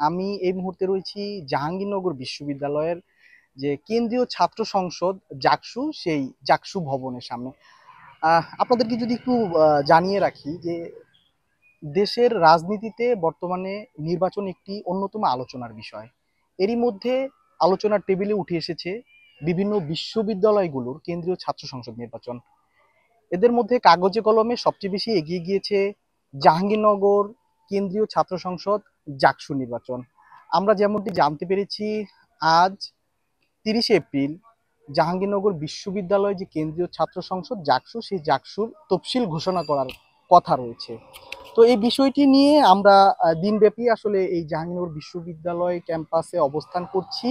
আমি এই মুহূর্তে রয়েছি জাহাঙ্গীরনগর বিশ্ববিদ্যালয়ের যে কেন্দ্রীয় ছাত্র সংসদ জাকসু, সেই জাকসু ভবনের সামনে। আপনাদেরকে যদি একটু জানিয়ে রাখি যে দেশের রাজনীতিতে বর্তমানে নির্বাচন একটি অন্যতম আলোচনার বিষয়। এরই মধ্যে আলোচনার টেবিলে উঠে এসেছে বিভিন্ন বিশ্ববিদ্যালয়গুলোর কেন্দ্রীয় ছাত্র সংসদ নির্বাচন। এদের মধ্যে কাগজে কলমে সবচেয়ে বেশি এগিয়ে গিয়েছে জাহাঙ্গীরনগর কেন্দ্রীয় ছাত্র সংসদ জাকসু নির্বাচন। আমরা যেমনটি জানতে পেরেছি, আজ 30শে এপ্রিল জাহাঙ্গীরনগর বিশ্ববিদ্যালয় যে কেন্দ্রীয় ছাত্র সংসদ জাকসু, সেই জাকসুর তফসিল ঘোষণা করার কথা রয়েছে। তো এই বিষয়টি নিয়ে আমরা দিনব্যাপী আসলে এই জাহাঙ্গীরনগর বিশ্ববিদ্যালয় ক্যাম্পাসে অবস্থান করছি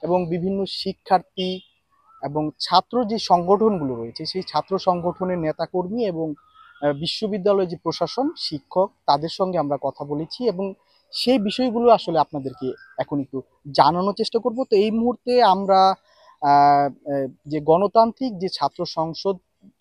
এবং বিভিন্ন শিক্ষার্থী এবং ছাত্র যে সংগঠনগুলো রয়েছে সেই ছাত্র সংগঠনের নেতাকর্মী এবং বিশ্ববিদ্যালয়ের যে প্রশাসন, শিক্ষক, তাদের সঙ্গে আমরা কথা বলেছি এবং সেই বিষয়গুলো আসলে আপনাদেরকে এখন একটু জানানোর চেষ্টা করব। তো এই মুহূর্তে আমরা যে গণতান্ত্রিক যে ছাত্র সংসদ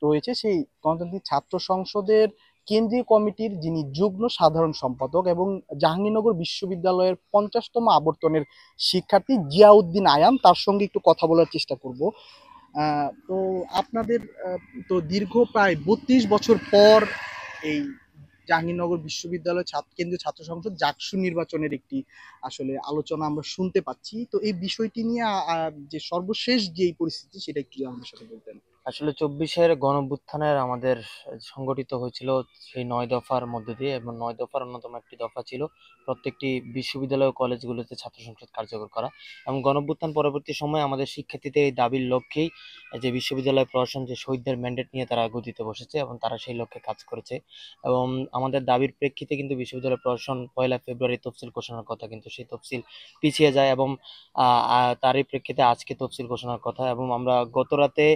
রয়েছে সেই গণতান্ত্রিক ছাত্র সংসদের কেন্দ্রীয় কমিটির যিনি যুগ্ম সাধারণ সম্পাদক এবং জাহাঙ্গীরনগর বিশ্ববিদ্যালয়ের 50তম আবর্তনের শিক্ষার্থী জিয়াউদ্দিন আয়াম, তার সঙ্গে একটু কথা বলার চেষ্টা করব। তো আপনাদের তো দীর্ঘ প্রায় 32 বছর পর এই জাহাঙ্গীরনগর বিশ্ববিদ্যালয় কেন্দ্রীয় ছাত্র সংসদ জাকসু নির্বাচনের একটি আসলে আলোচনা আমরা শুনতে পাচ্ছি। তো এই বিষয়টি নিয়ে যে সর্বশেষ যে পরিস্থিতি সেটা একটু আমাদের সাথে বলতেন। আসলে 24-এর গণঅভ্যুত্থানের আমাদের সংগঠিত হয়েছিল সেই 9 দফার মধ্যে দিয়ে, এবং 9 দফার অন্যতম একটি দফা ছিল প্রত্যেকটি বিশ্ববিদ্যালয় ও কলেজগুলোতে ছাত্র সংসদ কার্যকর করা। এবং গণঅভ্যুত্থান পরবর্তী সময়ে আমাদের শিক্ষার্থীদের এই দাবির লক্ষ্যেই যে বিশ্ববিদ্যালয় প্রশাসন যে শহীদদের ম্যান্ডেট নিয়ে তারা গদিতে বসেছে এবং তারা সেই লক্ষ্যে কাজ করেছে। এবং আমাদের দাবির প্রেক্ষিতে কিন্তু বিশ্ববিদ্যালয় প্রশাসন 1 ফেব্রুয়ারি তফসিল ঘোষণার কথা, কিন্তু সেই তফসিল পিছিয়ে যায় এবং তারই প্রেক্ষিতে আজকে তফসিল ঘোষণার কথা। এবং আমরা গত রাতে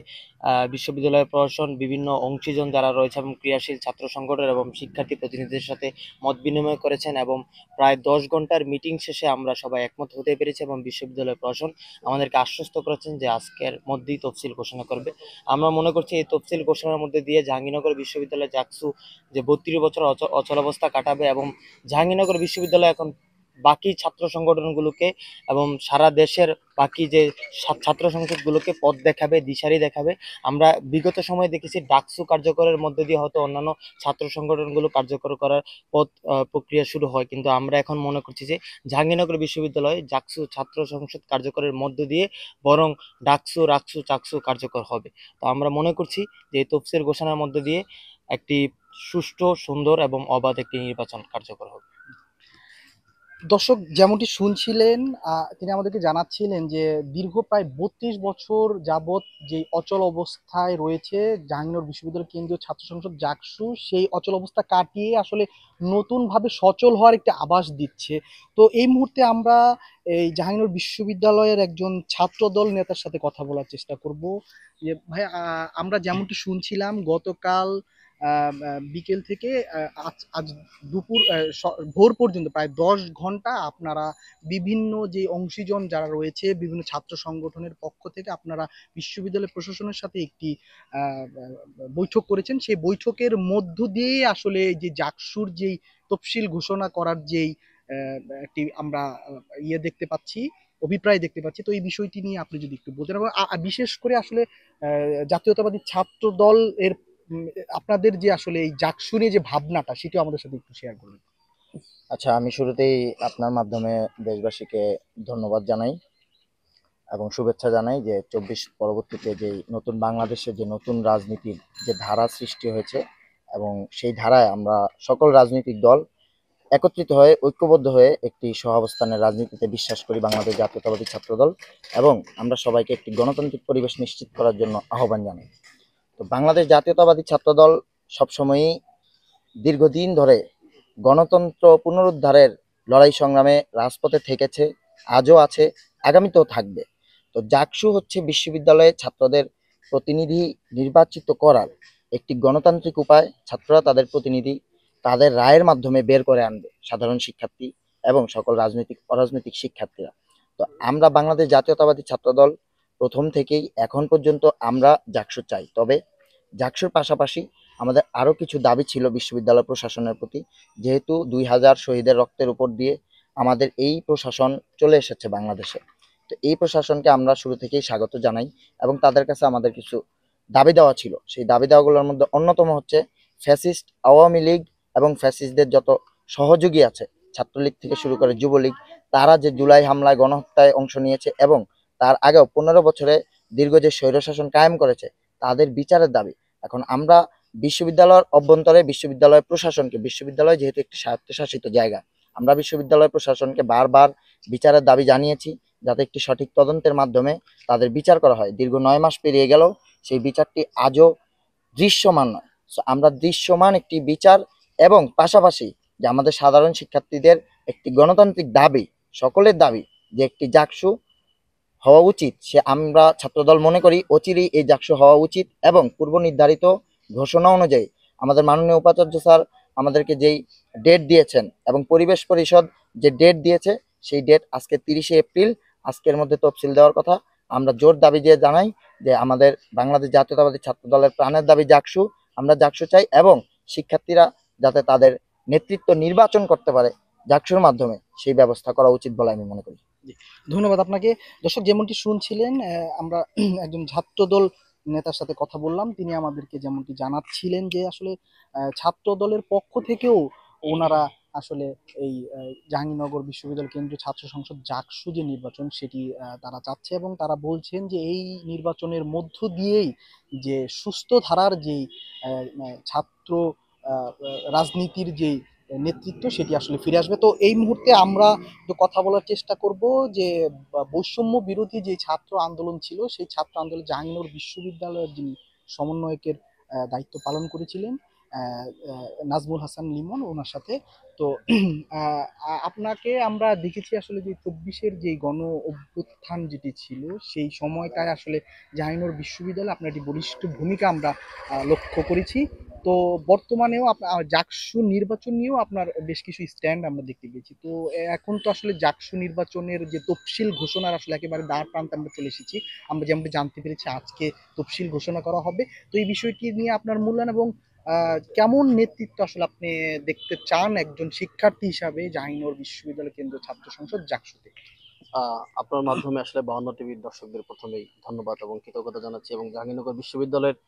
বিশ্ববিদ্যালয় প্রশাসন, বিভিন্ন অংশীজন যারা রয়েছে এবং ক্রিয়াশীল ছাত্র সংগঠন এবং শিক্ষার্থী প্রতিনিধিদের সাথে মত বিনিময় করেছেন, এবং প্রায় 10 ঘন্টার মিটিং শেষে আমরা সবাই একমত হতে পেরেছি এবং বিশ্ববিদ্যালয় প্রশাসন আমাদেরকে আশ্বস্ত করেছেন যে আজকের মধ্যেই তফসিল ঘোষণা করবে। আমরা মনে করছি এই তফসিল ঘোষণার মধ্যে দিয়ে জাহাঙ্গীরনগর বিশ্ববিদ্যালয় জাকসু যে 32 বছর অচলাবস্থা কাটাবে এবং জাহাঙ্গীরনগর বিশ্ববিদ্যালয় এখন বাকি ছাত্র সংগঠনগুলোকে এবং সারা দেশের বাকি যে ছাত্র সংসদগুলোকে পথ দেখাবে, দিশারি দেখাবে। আমরা বিগত সময়ে দেখেছি ডাকসু কার্যকরের মধ্যে দিয়ে হয়তো অন্যান্য ছাত্র সংগঠনগুলো কার্যকর করার পথ প্রক্রিয়া শুরু হয়, কিন্তু আমরা এখন মনে করছি যে জাহাঙ্গীরনগর বিশ্ববিদ্যালয়ে জাকসু ছাত্র সংসদ কার্যকরের মধ্য দিয়ে বরং ডাকসু, রাকসু, চাকসু কার্যকর হবে। তো আমরা মনে করছি যে এই তফসিল ঘোষণার মধ্য দিয়ে একটি সুষ্ঠু, সুন্দর এবং অবাধ একটি নির্বাচন কার্যকর হবে। দর্শক যেমনটি শুনছিলেন, তিনি আমাদেরকে জানাচ্ছিলেন যে দীর্ঘ প্রায় 32 বছর যাবৎ যে অচল অবস্থায় রয়েছে জাহাঙ্গীরনগর বিশ্ববিদ্যালয় কেন্দ্রীয় ছাত্র সংসদ জাকসু, সেই অচল অবস্থা কাটিয়ে আসলে নতুনভাবে সচল হওয়ার একটা আভাস দিচ্ছে। তো এই মুহূর্তে আমরা এই জাহাঙ্গীরনগর বিশ্ববিদ্যালয়ের একজন ছাত্রদল নেতার সাথে কথা বলার চেষ্টা করব। যে ভাই, আমরা যেমনটি শুনছিলাম গতকাল বিকেল থেকে আজ আজ দুপুর ভোর পর্যন্ত প্রায় 10 ঘন্টা আপনারা বিভিন্ন যে অংশীজন যারা রয়েছে বিভিন্ন ছাত্র সংগঠনের পক্ষ থেকে আপনারা বিশ্ববিদ্যালয় প্রশাসনের সাথে একটি বৈঠক করেছেন। সেই বৈঠকের মধ্য দিয়ে আসলে যে জাকসুর যেই তফসিল ঘোষণা করার যেই একটি আমরা দেখতে পাচ্ছি, অভিপ্রায় দেখতে পাচ্ছি। তো এই বিষয়টি নিয়ে আপনি যদি একটু বলতেন, এবং বিশেষ করে আসলে জাতীয়তাবাদী ছাত্র দল এর আপনাদের যে আসলে এই জাকসু নিয়ে যে ভাবনাটা সেটিও আমাদের সাথে একটু শেয়ার করবেন। আচ্ছা, আমি শুরুতেই আপনার মাধ্যমে দেশবাসীকে ধন্যবাদ জানাই এবং শুভেচ্ছা জানাই যে 24 পরবর্তীতে যে নতুন বাংলাদেশের যে নতুন রাজনীতির যে ধারা সৃষ্টি হয়েছে, এবং সেই ধারায় আমরা সকল রাজনৈতিক দল একত্রিত হয়ে, ঐক্যবদ্ধ হয়ে একটি সহাবস্থানের রাজনীতিতে বিশ্বাস করি বাংলাদেশ জাতীয়তাবাদী ছাত্রদল, এবং আমরা সবাইকে একটি গণতান্ত্রিক পরিবেশ নিশ্চিত করার জন্য আহ্বান জানাই। তো বাংলাদেশ জাতীয়তাবাদী ছাত্রদল সবসময়ই দীর্ঘদিন ধরে গণতন্ত্র পুনরুদ্ধারের লড়াই সংগ্রামে রাজপথে থেকেছে, আজও আছে, আগামীতেও থাকবে। তো জাকসু হচ্ছে বিশ্ববিদ্যালয়ে ছাত্রদের প্রতিনিধি নির্বাচিত করার একটি গণতান্ত্রিক উপায়। ছাত্ররা তাদের প্রতিনিধি তাদের রায়ের মাধ্যমে বের করে আনবে সাধারণ শিক্ষার্থী এবং সকল রাজনৈতিক অরাজনৈতিক শিক্ষার্থীরা। তো আমরা বাংলাদেশ জাতীয়তাবাদী ছাত্রদল প্রথম থেকেই এখন পর্যন্ত আমরা জাকসু চাই। তবে জাকসুর পাশাপাশি আমাদের আরও কিছু দাবি ছিল বিশ্ববিদ্যালয় প্রশাসনের প্রতি। যেহেতু 2000 শহীদের রক্তের উপর দিয়ে আমাদের এই প্রশাসন চলে এসেছে বাংলাদেশে। তো এই প্রশাসনকে আমরা শুরু থেকেই স্বাগত জানাই এবং তাদের কাছে আমাদের কিছু দাবি দেওয়া ছিল। সেই দাবি দেওয়াগুলোর মধ্যে অন্যতম হচ্ছে ফ্যাসিস্ট আওয়ামী লীগ এবং ফ্যাসিস্টদের যত সহযোগী আছে, ছাত্রলীগ থেকে শুরু করে যুবলীগ, তারা যে জুলাই হামলায় গণহত্যায় অংশ নিয়েছে এবং তার আগেও 15 বছরে দীর্ঘ যে স্বৈরশাসন কায়েম করেছে, তাদের বিচারের দাবি। এখন আমরা বিশ্ববিদ্যালয়ের অভ্যন্তরে বিশ্ববিদ্যালয় প্রশাসনকে, বিশ্ববিদ্যালয় যেহেতু একটি স্বায়ত্তশাসিত জায়গা, আমরা বিশ্ববিদ্যালয় প্রশাসনকে বারবার বিচারের দাবি জানিয়েছি, যাতে একটি সঠিক তদন্তের মাধ্যমে তাদের বিচার করা হয়। দীর্ঘ 9 মাস পেরিয়ে গেল, সেই বিচারটি আজও দৃশ্যমান নয়। আমরা দৃশ্যমান একটি বিচার এবং পাশাপাশি যে আমাদের সাধারণ শিক্ষার্থীদের একটি গণতান্ত্রিক দাবি, সকলের দাবি যে একটি জাকসু হওয়া উচিত, সে আমরা ছাত্রদল মনে করি অচিরেই এই জাকসু হওয়া উচিত এবং পূর্ব নির্ধারিত ঘোষণা অনুযায়ী আমাদের মাননীয় উপাচার্য স্যার আমাদেরকে যেই ডেট দিয়েছেন এবং পরিবেশ পরিষদ যে ডেট দিয়েছে, সেই ডেট আজকে 30শে এপ্রিল, আজকের মধ্যে তফসিল দেওয়ার কথা। আমরা জোর দাবি দিয়ে জানাই যে আমাদের বাংলাদেশ জাতীয়তাবাদী ছাত্র দলের প্রাণের দাবি জাকসু, আমরা জাকসু চাই এবং শিক্ষার্থীরা যাতে তাদের নেতৃত্ব নির্বাচন করতে পারে জাকসুর মাধ্যমে, সেই ব্যবস্থা করা উচিত বলে আমি মনে করি। ধন্যবাদ আপনাকে। দর্শক, যেমনটি শুনছিলেন, আমরা একজন ছাত্রদল নেতার সাথে কথা বললাম। তিনি আমাদেরকে যেমনটি জানাচ্ছিলেন যে আসলে ছাত্র দলের পক্ষ থেকেও ওনারা আসলে এই জাহাঙ্গীরনগর বিশ্ববিদ্যালয় কেন্দ্রীয় ছাত্র সংসদ জাকসু যে নির্বাচন, সেটি তারা চাচ্ছে এবং তারা বলছেন যে এই নির্বাচনের মধ্য দিয়েই যে সুস্থ ধারার যেই ছাত্র রাজনীতির যেই নেতৃত্ব, সেটি আসলে ফিরে আসবে। তো এই মুহূর্তে আমরা তো কথা বলার চেষ্টা করব যে বৈষম্য বিরোধী যে ছাত্র আন্দোলন ছিল, সেই ছাত্র আন্দোলন জাহাঙ্গীরনগর বিশ্ববিদ্যালয়ের যিনি সমন্বয়কের দায়িত্ব পালন করেছিলেন নাজমুল হাসান লিমন, ওনার সাথে। তো আপনাকে আমরা দেখেছি আসলে যে 24-এর যে গণ অভ্যুত্থান যেটি ছিল, সেই সময়টায় আসলে জাহাঙ্গীরনগর বিশ্ববিদ্যালয়ে আপনার একটি বলিষ্ঠ ভূমিকা আমরা লক্ষ্য করেছি। তো বর্তমানেও জাকসু নির্বাচন নিয়েও আপনার বেশ কিছু স্ট্যান্ড আমরা দেখতে পেয়েছি। তো এখন তো আসলে জাকসু নির্বাচনের যে তফসিল ঘোষণার আসলে একেবারে দ্বার প্রান্তে আমরা চলে এসেছি। আমরা যেমনটি জানতে পেরেছি আজকে তফসিল ঘোষণা করা হবে। তো এই বিষয়টি নিয়ে আপনার মূল্যায়ন এবং কেমন নেতৃত্ব আসলে আপনি দেখতে চান একজন শিক্ষার্থী হিসাবে জাহাঙ্গীরনগর বিশ্ববিদ্যালয় কেন্দ্রীয় ছাত্র সংসদ জাকসুতে? আপনার মাধ্যমে আসলে 52 টিভির দর্শকদের প্রথমেই ধন্যবাদ এবং কৃতজ্ঞতা জানাচ্ছি এবং জাহাঙ্গীরনগর বিশ্ববিদ্যালয়ের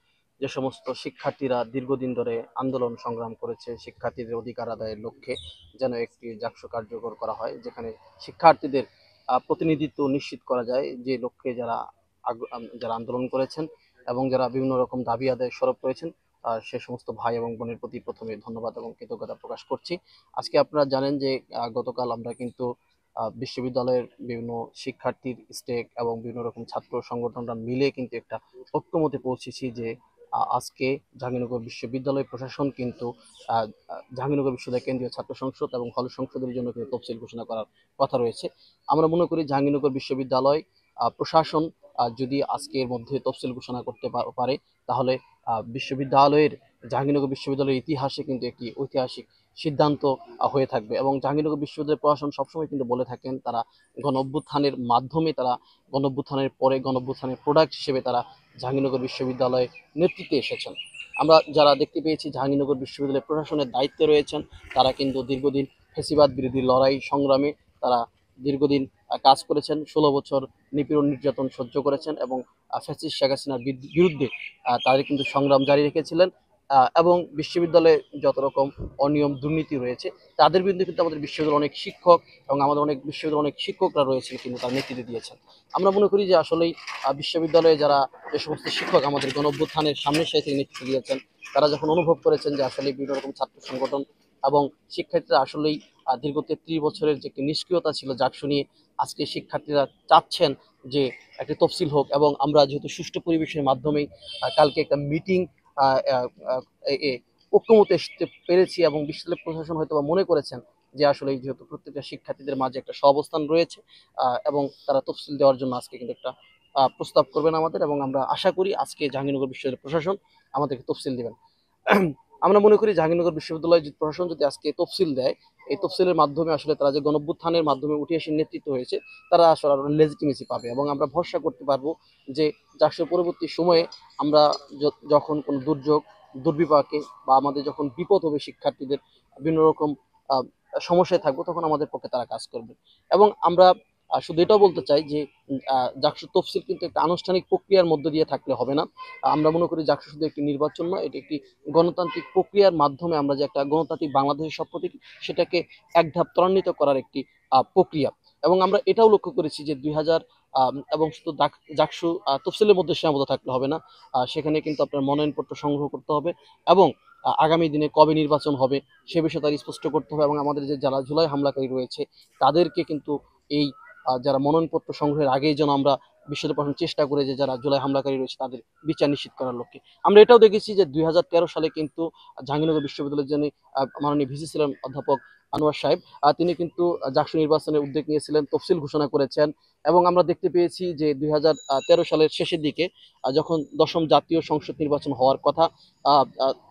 যে সমস্ত শিক্ষার্থীরা দীর্ঘদিন ধরে আন্দোলন সংগ্রাম করেছে শিক্ষার্থীদের অধিকার আদায়ের লক্ষ্যে, যেন একটি জাকসু কার্যকর করা হয়, যেখানে শিক্ষার্থীদের প্রতিনিধিত্ব নিশ্চিত করা যায়, যে লক্ষ্যে যারা আন্দোলন করেছেন এবং যারা বিভিন্ন রকম দাবি আদায় সরব করেছেন, সে সমস্ত ভাই এবং বোনের প্রতি প্রথমে ধন্যবাদ এবং কৃতজ্ঞতা প্রকাশ করছি। আজকে আপনারা জানেন যে গতকাল আমরা কিন্তু বিশ্ববিদ্যালয়ের বিভিন্ন শিক্ষার্থীর স্টেক এবং বিভিন্ন রকম ছাত্র সংগঠনরা মিলে কিন্তু একটা ঐক্যমতে পৌঁছেছি যে আজকে জাহাঙ্গীরনগর বিশ্ববিদ্যালয় প্রশাসন কিন্তু জাহাঙ্গীরনগর বিশ্ববিদ্যালয় কেন্দ্রীয় ছাত্র সংসদ এবং হল সংসদের জন্য কিন্তু তফসিল ঘোষণা করার কথা রয়েছে। আমরা মনে করি জাহাঙ্গীরনগর বিশ্ববিদ্যালয় প্রশাসন যদি আজকের মধ্যে তফসিল ঘোষণা করতে পারে, তাহলে বিশ্ববিদ্যালয়ের জাহাঙ্গীরনগর বিশ্ববিদ্যালয়ের ইতিহাসে কিন্তু একটি ঐতিহাসিক সিদ্ধান্ত হয়ে থাকবে। এবং জাহাঙ্গীরনগর বিশ্ববিদ্যালয় প্রশাসন সবসময় কিন্তু বলে থাকেন, তারা গণ অভ্যুত্থানের মাধ্যমে, তারা গণ অভ্যুত্থানের পরে গণ অভ্যুত্থানের প্রোডাক্ট হিসেবে তারা জাহাঙ্গীরনগর বিশ্ববিদ্যালয়ে নেতৃত্বে এসেছেন। আমরা যারা দেখতে পেয়েছি জাহাঙ্গীরনগর বিশ্ববিদ্যালয় প্রশাসনের দায়িত্বে রয়েছেন, তারা কিন্তু দীর্ঘদিন ফ্যাসিবাদ বিরোধী লড়াই সংগ্রামে তারা দীর্ঘদিন কাজ করেছেন, 16 বছর নিপীড়ন নির্যাতন সহ্য করেছেন এবং ফ্যাসিস্ট শেখ হাসিনার বিরুদ্ধে তারা কিন্তু সংগ্রাম জারি রেখেছিলেন। এবং বিশ্ববিদ্যালয়ে যত রকম অনিয়ম দুর্নীতি রয়েছে, তাদের বিরুদ্ধে কিন্তু আমাদের বিশ্ববিদ্যালয়ের অনেক শিক্ষক এবং আমাদের অনেক বিশ্ববিদ্যালয়ের অনেক শিক্ষকরা রয়েছেন কিন্তু তার নেতৃত্ব দিয়েছেন। আমরা মনে করি যে আসলেই বিশ্ববিদ্যালয়ে যারা যে সমস্ত শিক্ষক আমাদের গণ অভ্যুত্থানের সামনের সারি থেকে নেতৃত্ব দিয়েছেন, তারা যখন অনুভব করেছেন যে আসলে বিভিন্ন রকম ছাত্র সংগঠন এবং শিক্ষার্থীরা আসলেই দীর্ঘ 33 বছরের যে একটি নিষ্ক্রিয়তা ছিল জাকসু নিয়ে, আজকে শিক্ষার্থীরা চাচ্ছেন যে একটি তফসিল হোক এবং আমরা যেহেতু সুষ্ঠু পরিবেশের মাধ্যমেই কালকে একটা মিটিং ঐক্যমতে আসতে পেরেছি এবং বিশ্ববিদ্যালয় প্রশাসন হয়তো বা মনে করেছেন যে আসলে যেহেতু প্রত্যেকটা শিক্ষার্থীদের মাঝে একটা সহাবস্থান রয়েছে এবং তারা তফসিল দেওয়ার জন্য আজকে কিন্তু একটা প্রস্তাব করবেন আমাদের, এবং আমরা আশা করি আজকে জাহাঙ্গীরনগর বিশ্ববিদ্যালয় প্রশাসন আমাদেরকে তফসিল দেবেন। আমরা মনে করি জাহাঙ্গীরনগর বিশ্ববিদ্যালয় প্রশাসন যদি আজকে তফসিল দেয়, এই তফসিলের মাধ্যমে আসলে তারা যে গণঅভ্যুত্থানের মাধ্যমে উঠে এসে নেতৃত্ব হয়েছে, তারা আসলে আরো লেজিটিমেসি পাবে এবং আমরা ভরসা করতে পারবো যে জাকসুর পরবর্তী সময়ে আমরা যখন কোনো দুর্যোগ দুর্বিপাকে বা আমাদের যখন বিপদ হবে শিক্ষার্থীদের বিভিন্ন রকম সমস্যায় থাকবো তখন আমাদের পক্ষে তারা কাজ করবে। এবং আমরা শুধু এটাও বলতে চাই যে জাকসু তফসিল কিন্তু একটা আনুষ্ঠানিক প্রক্রিয়ার মধ্য দিয়ে থাকলে হবে না। আমরা মনে করি জাকসু শুধু একটি নির্বাচন নয়, এটি একটি গণতান্ত্রিক প্রক্রিয়ার মাধ্যমে আমরা যে একটা গণতান্ত্রিক বাংলাদেশের স্বপ্ন দেখি সেটাকে এক ধাপ ত্বরান্বিত করার একটি প্রক্রিয়া। এবং আমরা এটাও লক্ষ্য করেছি যে 2000 এবং শুধু জাকসু তফসিলের মধ্যে সীমাবদ্ধ থাকলে হবে না, সেখানে কিন্তু আপনার মনোনয়নপত্র সংগ্রহ করতে হবে এবং আগামী দিনে কবে নির্বাচন হবে সে বিষয়ে তার স্পষ্ট করতে হবে। এবং আমাদের যে যারা জুলাই হামলাকারী রয়েছে তাদেরকে কিন্তু এই যারা মনোনয়নপত্র সংগ্রহের আগেই যেন আমরা বিশ্বতে পাঠানোর চেষ্টা করে যে যারা জুলাই হামলাকারী রয়েছে তাদের বিচার নিশ্চিত করার লক্ষ্যে। আমরা এটাও দেখেছি যে 2013 সালে কিন্তু জাহাঙ্গীরনগর বিশ্ববিদ্যালয়ের যিনি মাননীয় ভিসি ছিলেন অধ্যাপক আনোয়ার সাহেব, তিনি কিন্তু জাকসু নির্বাচনের উদ্যোগ নিয়েছিলেন, তফসিল ঘোষণা করেছেন। এবং আমরা দেখতে পেয়েছি যে 2013 সালের শেষের দিকে যখন 10ম জাতীয় সংসদ নির্বাচন হওয়ার কথা,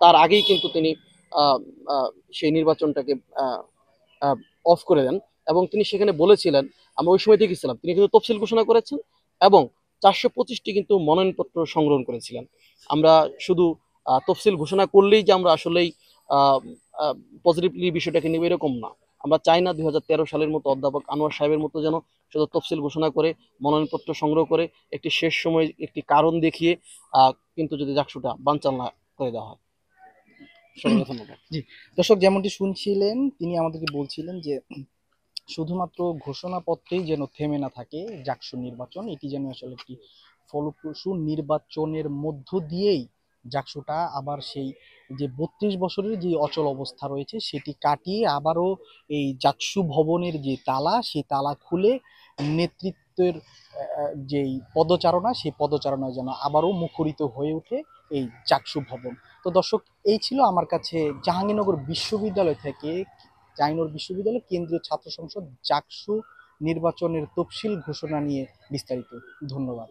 তার আগেই কিন্তু তিনি আহ, আহ, সেই নির্বাচনটাকে অফ করে দেন। এবং তিনি সেখানে বলেছিলেন, আমরা ওই সময় দেখেছিলাম তিনি কিন্তু তফসিল ঘোষণা করেছেন এবং 425টি কিন্তু মনোনয়নপত্র সংগ্রহ করেছিলেন। আমরা শুধু তফসিল ঘোষণা করলেই যে আমরা আসলেই পজিটিভলি বিষয়টাকে নেব এরকম না। আমরা চাই না 2013 সালের মতো অধ্যাপক আনোয়ার সাহেবের মতো যেন শুধু তফসিল ঘোষণা করে মনোনয়নপত্র সংগ্রহ করে একটি শেষ সময় একটি কারণ দেখিয়ে কিন্তু যদি জাকসুটা বানচাল না করে দেওয়া হয়। সবাইকে ধন্যবাদ। জি, দর্শক যেমনটি শুনছিলেন তিনি আমাদেরকে বলছিলেন যে শুধুমাত্র ঘোষণাপত্রেই যেন থেমে না থাকে জাকসু নির্বাচন, এটি যেন আসলে একটি ফলপ্রসূ নির্বাচনের মধ্য দিয়েই জাকসুটা আবার সেই যে 32 বছরের যে অচল অবস্থা রয়েছে সেটি কাটিয়ে আবারও এই জাকসু ভবনের যে তালা সেই তালা খুলে নেতৃত্বের যেই পদচারণা সেই পদচারণায় যেন আবারও মুখরিত হয়ে ওঠে এই জাকসু ভবন। তো দর্শক এই ছিল আমার কাছে জাহাঙ্গীরনগর বিশ্ববিদ্যালয় থেকে জাহাঙ্গীরনগর বিশ্ববিদ্যালয় কেন্দ্রীয় ছাত্র সংসদ জাকসু নির্বাচনের তফসিল ঘোষণা নিয়ে বিস্তারিত। ধন্যবাদ।